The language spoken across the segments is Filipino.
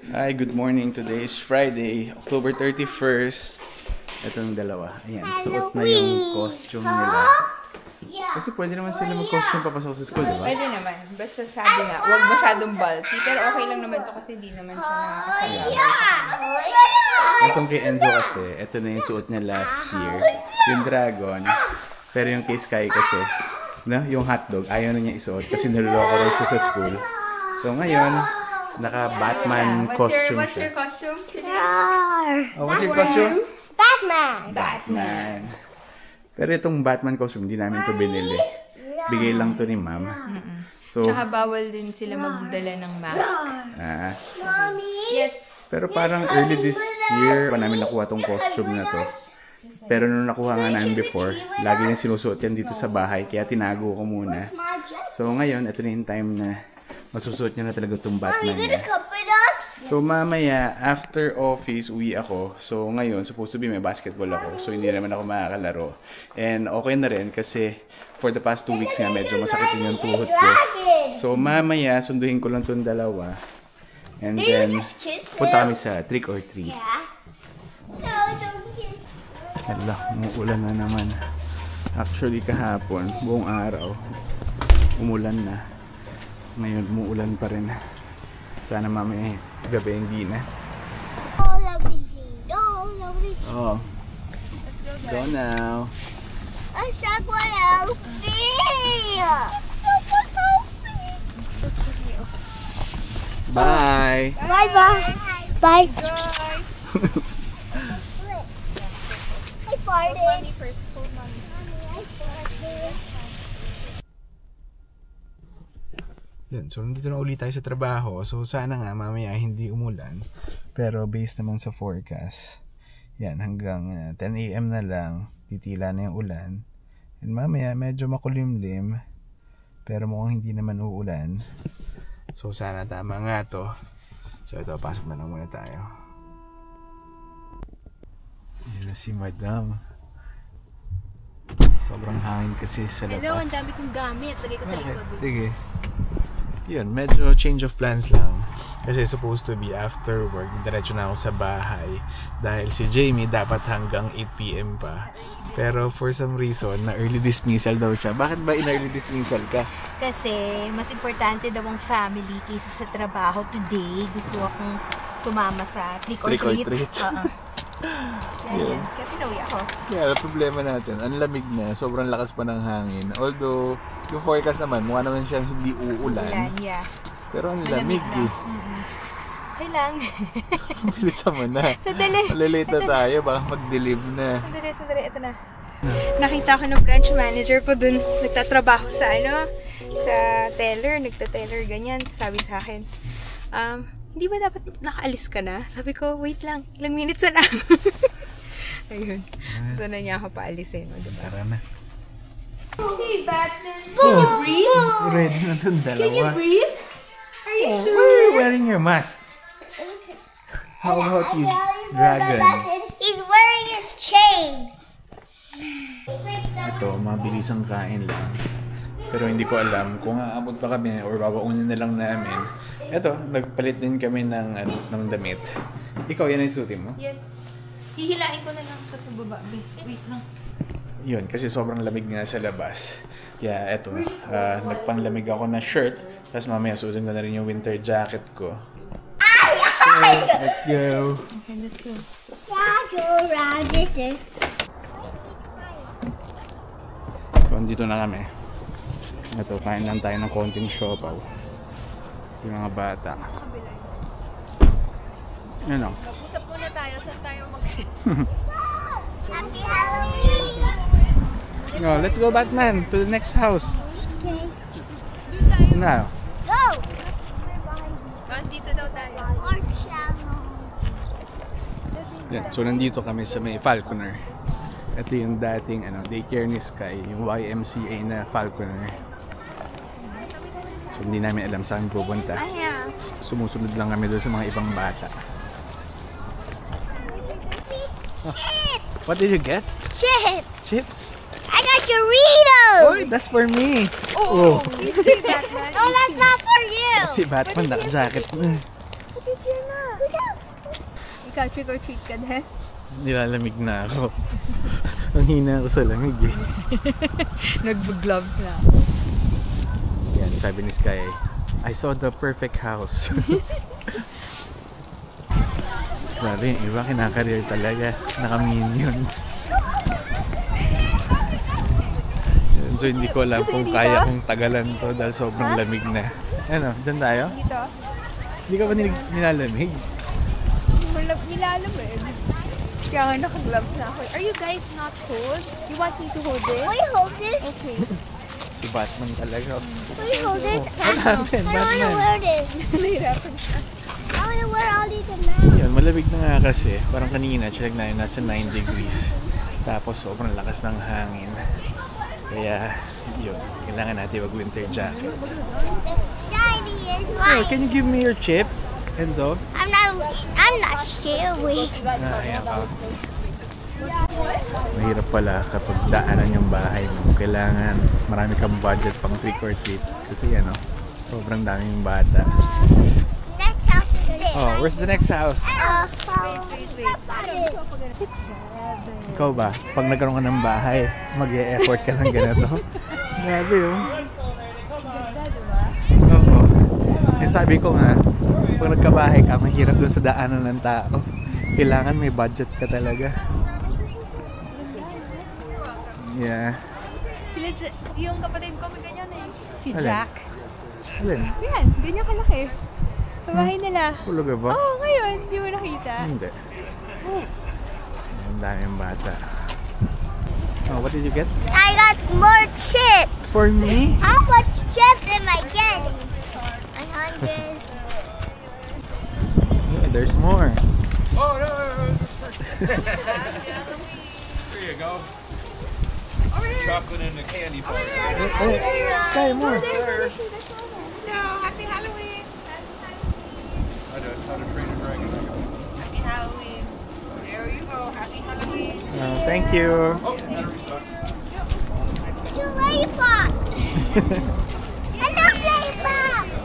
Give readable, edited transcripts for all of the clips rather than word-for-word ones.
Hi, good morning. Today is Friday, October 31st. Itong dalawa. Ayan, suot na yung costume nila. Kasi pwede naman sila mag-costume papasok sa school, diba? Pwede naman. Basta sabi nga, huwag masyadong bulky. Pero okay lang naman to kasi hindi naman siya nakakasaya. Itong kay Enzo kasi, ito na yung suot niya last year. Yung dragon. Pero yung kay Sky kasi, yung hotdog, ayaw na niya isuot kasi niloloko rin siya sa school. So ngayon, naka-Batman costume What's siya. your costume today? Oh, what's your costume? Batman. Pero itong Batman costume, hindi namin to binili. Bigay lang to ni ma'am. So, Tsaka bawal din sila magdala ng mask. Yes. Pero parang early this year, pa namin nakuha tong costume na to. Pero nung nakuha nga namin before, lagi niya sinusuot yan dito sa bahay, kaya tinago ko muna. So ngayon, ito na yung time na masusuot niya na talaga itong Batman niya. So mamaya, after office, uwi ako. So ngayon, supposed to be may basketball ako. So hindi naman ako makakalaro. And okay na rin kasi for the past 2 weeks nga, medyo masakit din yung tuhod ko. So mamaya, sunduhin ko lang itong dalawa. And then, punta kami sa trick or treat. Hala, umuulan na naman. Actually kahapon, buong araw, umulan na. Ngayon, umuulan pa rin. Sana mamaya gabi hindi na. Oh. Let's go, guys. Go now. Bye. Bye. I Hold farted. mommy first. Hold mommy. I farted. Yan, so nandito na ulit tayo sa trabaho. So sana nga mamaya hindi umulan. Pero based naman sa forecast, yan hanggang 10 AM na lang titila na yung ulan. And mamaya medyo makulimlim, pero mukhang hindi naman uulan. So sana tama nga to. So ito, pasok na lang muna tayo. Yan na si Madam. Sobrang hangin kasi sa labas. Hello, ang dami kong gamit. Lagay ko sa likod. Sige. Yun, medyo change of plans lang. Kasi supposed to be after work, diretso na ako sa bahay. Dahil si Jamie dapat hanggang 8 PM pa. Pero for some reason, na early dismissal daw siya. Bakit ba in-early dismissal ka? Kasi mas importante daw ang family kaysa sa trabaho. Today, gusto akong sumama sa trick or treat. Yeah. Kaya pinawi ako. Yeah, problema natin, ang lamig na, sobrang lakas pa ng hangin. Although, yung forecast naman, mukha naman siyang hindi uulan. Yeah. Pero ang lamig eh. Okay lang. Bilisan mo na. Sandali. Malilate na tayo, baka mag-deliver na. Sandali. Ito na. Nakita ko ng branch manager ko dun. Nagtatrabaho sa sa teller. Nagta-teller ganyan. Sabi sa akin, hindi ba dapat nakaalis ka na? Sabi ko, wait lang. Ilang minutes na lang. Ayun. Gusto na niya ako paalisin. Diba? Tara na. Hey, Batman. Can you breathe? Ready na itong dalawa. Can you breathe? Are you sure? Why are you wearing your mask? How about you, Dragon? He's wearing his chain. Ito, mabilis ang kain lang. Pero hindi ko alam kung aabot pa kami or babaunin na lang namin. Ito, nagpalit din kami ng damit. Ikaw, yan ang suotin mo? Yes. Hihilain ko na lang ito sa baba. Wait lang. Yun, kasi sobrang lamig nga sa labas. Kaya eto, nagpanglamig ako na shirt. Tapos mamaya suotin ko na rin yung winter jacket ko. Okay, let's go. Okay, let's go. So, andito na kami. Ito, kain lang tayo ng konting siopaw. Yung mga bata. Yan lang. Mag-usap muna tayo. Saan tayo Happy Halloween. No, let's go Batman to the next house. Okay. Now. Go. Dito daw tayo. Yan, so nandito kami sa may Falconer. Ito yung dating daycare ni Sky, yung YMCA na Falconer. So hindi namin alam saan pupunta. Sumusunod lang kami doon sa mga ibang bata. What did you get? Chips. Chips? I got Doritos. Oh, that's for me. Oh. Batman. No, that's not for you. Si Batman naka-jacket na. What did you know? Ikaw, trick or treat ka din? Nilalamig na ako. Ang hina ako sa lamig eh. Nag-gloves na ako. Yan, sabi ni Sky, I saw the perfect house. Grabe, yung iba kinakareer talaga. Naka-minions. So hindi ko alam kung kaya kong tagalan to dahil sobrang lamig na. Ano, dyan tayo? Dito? Hindi ka ba nilalamig? Nilalamig. Kaya nga naka-gloves na ako. Are you guys not cold? You want me to hold this? Will you hold this? Okay. Si Batman talaga. Will you hold this? What happened, I want to Batman? wear this. Nahirapan siya. I want to wear all these now. Yun, malamig na nga kasi. Parang kanina, check na yun, nasa 9 degrees. Tapos sobrang lakas ng hangin. Kaya, yun, kailangan natin mag-winter jacket. Shiny is Oh, white. can you give me your chips, Enzo? I'm not sure. Ayan ka. Mahirap pala kapag daanan yung bahay mo. Kailangan marami kang budget pang trick or treat. Kasi ano, sobrang daming bata. Next house is there. Oh, where's the next house? Ikaw ba? Pag nagkaroon ka ng bahay, mag-e-effort ka ng ganito? Grabe yun. Oo. And sabi ko nga, pag nagkabahay ka, mahirap dun sa daanan ng tao. Kailangan may budget ka talaga. Yeah. Sila, yung kapatid ko may ganyan eh. Si Alin? Jack. Alin? Yan, ganyan kalaki. Sa bahay nila. Tulog ka ba? Oo, ngayon. Hindi mo nakita. Hindi. Ang daming bata. Oh, what did you get? I got more chips. For me? How much chips am I getting? 100. Yeah, there's more. Oh, no. There you go. Chocolate and the candy bar. Oh, Sky, more. No, happy Halloween. How to train a dragon. Happy Halloween. There you go. Happy Halloween. Thank you. Oh, battery's done. Two lollipops. Enough lollipops.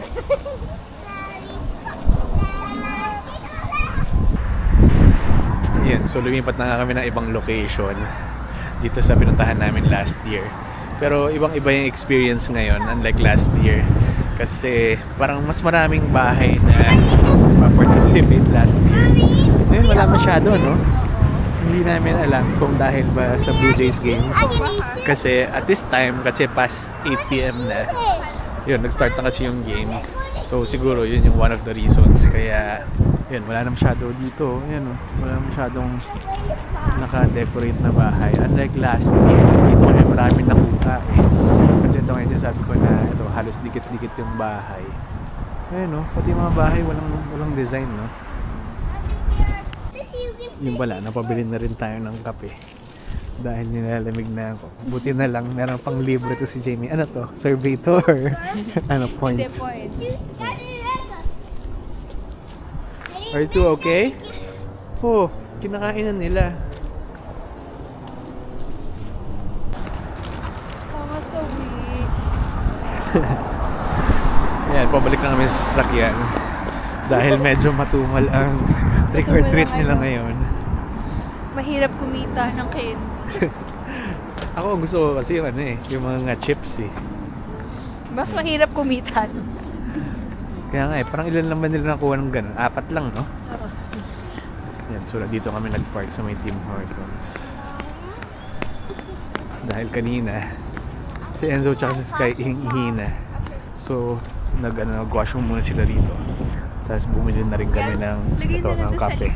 Yan, so lumipat na nga kami ng ibang location dito sa pinuntahan namin last year. Pero ibang-iba yung experience ngayon, unlike last year. Kasi parang mas maraming bahay na ma-participate last year. Ngayon wala masyado, no? Hindi namin alam kung dahil ba sa Blue Jays game. Kasi at this time, kasi past 8 PM na, yun, nag-start na kasi yung game. So siguro yun yung one of the reasons. Kaya yun, wala na masyado dito. Yan, wala na masyadong naka-decorate na bahay. Unlike last year, dito kami maraming nakuha eh. Kasi ito ngayon sinasabi ko na ito, halos dikit-dikit yung bahay. Ayun, pati mga bahay walang design, no? Yung pala, napabili na rin tayo ng kape. Dahil nilalamig na ako. Buti na lang, meron pang libre to si Jamie. Ano to? Surveyor? Ano, points? Hindi, point. Are you two okay? Oh, kinakain na nila. Oh, so weak. Ayan, pabalik na kami sa sasakyan. Dahil medyo matumal ang trick or treat nila ngayon. Mahirap kumita ng candy. Ako gusto ko kasi yung yung mga chips eh. Mas mahirap kumita. Kaya nga parang ilan naman nila nakuha ng ganun? 4 lang, no? Oo. Yan, so dito kami nag-park sa may Tim Hortons. Dahil kanina, si Enzo tsaka si Sky hihina. So, nag-washroom muna sila rito. Tapos bumili na rin kami ng kape.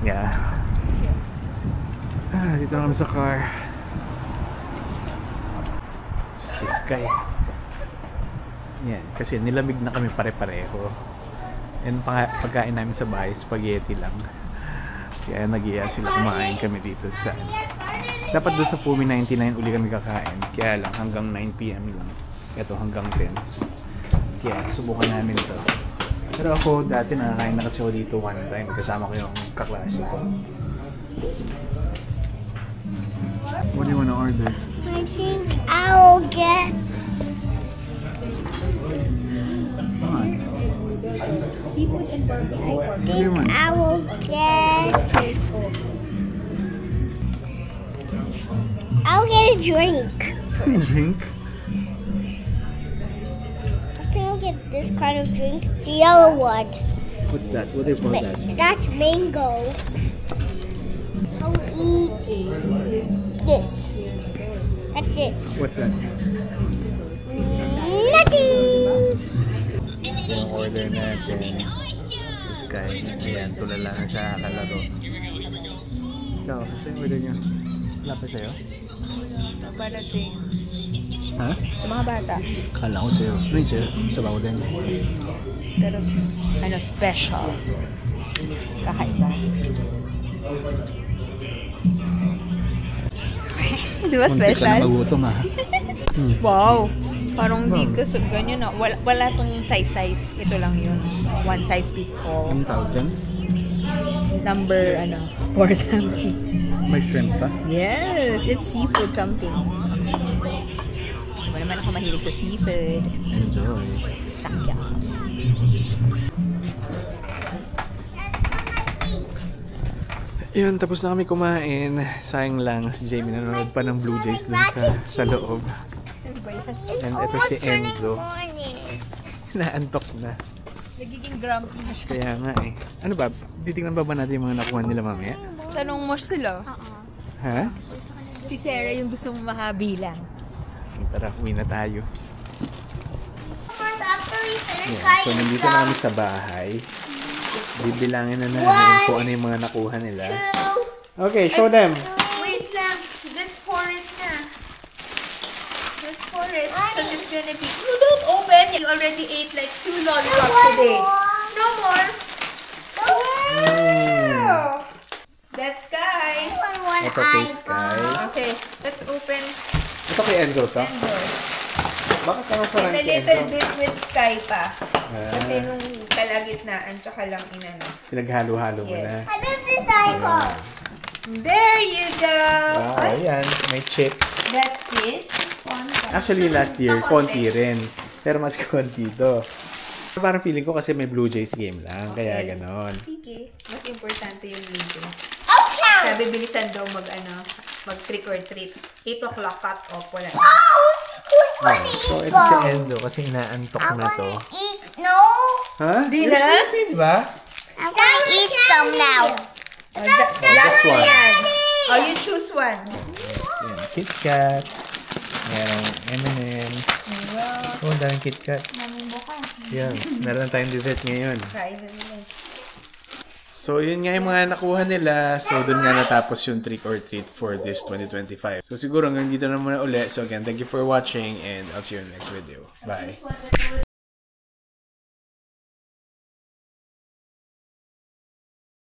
Yeah. Dito na kami sa car. Si Sky. Yan, kasi nilamig na kami pare-pareho. And pagkain namin sa bahay, spaghetti lang. Kaya nag-iya sila, kumain kami dito sa dapat doon sa Fumi 99 uli kami kakain. Kaya lang hanggang 9 PM lang. Ito hanggang 10. Kaya subukan namin to. Pero ako dati nakakain na kasi ako dito one time. Kasama ko yung kaklase ko. What do you wanna order? I think I'll get What? Seafood and barbecue. think I will get. I'll get a drink. Drink? I think I'll get this kind of drink. The yellow one. What's that? What is that? That's mango. I'll eat this. That's it. What's that? Nothing. Yung order natin. This guy. Ayan, tulala na siya kalaro. Ikaw, kasi yung order niya. Wala pa sa'yo? Paparating. Ha? Sa mga bata. Kala ko sa'yo. Ano yung sa'yo? Sabaw din. Pero ano, special. Kakaiba. Di ba Muntik ka na special? magutom ha. Wow! Parang di ka sa ganyan na. Wala tong size. Ito lang yun. One size fits all. Anong tawag dyan? Number, 4 something. May shrimp pa? Yes! It's seafood something. Wala naman ako mahilig sa seafood. Enjoy. Sakya. Yun, tapos na kami kumain. Sayang lang, si Jamie nanonood pa ng Blue Jays dun sa loob. And ito si Enzo. Naantok na. Nagiging grumpy na siya. Kaya nga eh. Ano ba? Titignan ba natin yung mga nakuha nila mamaya? Tanong mo sila. Ha? Si Sarah yung gusto mong makabilang. Tara, uwi na tayo. After we finish Yeah. So, nandito na kami sa bahay. Bibilangin na namin kung ano yung mga nakuha nila. Okay, show them. Wait lang. Let's pour it na. Let's pour it. Because it's gonna be... You don't open. You already ate like 2 lollipops a day. No more. Wow! That's guys. Ito kay Sky. Okay, let's open Ito kay Enzo to. Enzo. Bakit parang parang And a kay little Enzo? bit with Sky pa. Kasi nung kalagitnaan, tsaka lang inano. Pinaghalo-halo mo na. Yes. This is Zypher. There you go! Wow, ayan. May chips. That's it. Actually, last year, konti rin. Pero mas konti to. Parang feeling ko kasi may Blue Jays game lang. Kaya ganon. Sige. Mas importante yung video. Okay. Sabi, bilisan daw mag trick or treat. 8 o'clock cut off. Wala. Who's gonna eat So, ito si both? Enzo kasi inaantok I'm na to. gonna eat. No. Ha? Di You're na? sleeping ba? I'm gonna eat some now. Last one. one yan. Oh, you choose one. Yan, Kit Kat. Merong M&M's. Oh, ang daming Kit Kat. Yan, meron tayong dessert ngayon. Kain na nila. So, yun nga yung mga nakuha nila. So, dun nga natapos yung trick or treat for this 2025. So, siguro hanggang dito na muna ulit. So, again, thank you for watching and I'll see you in the next video. Bye!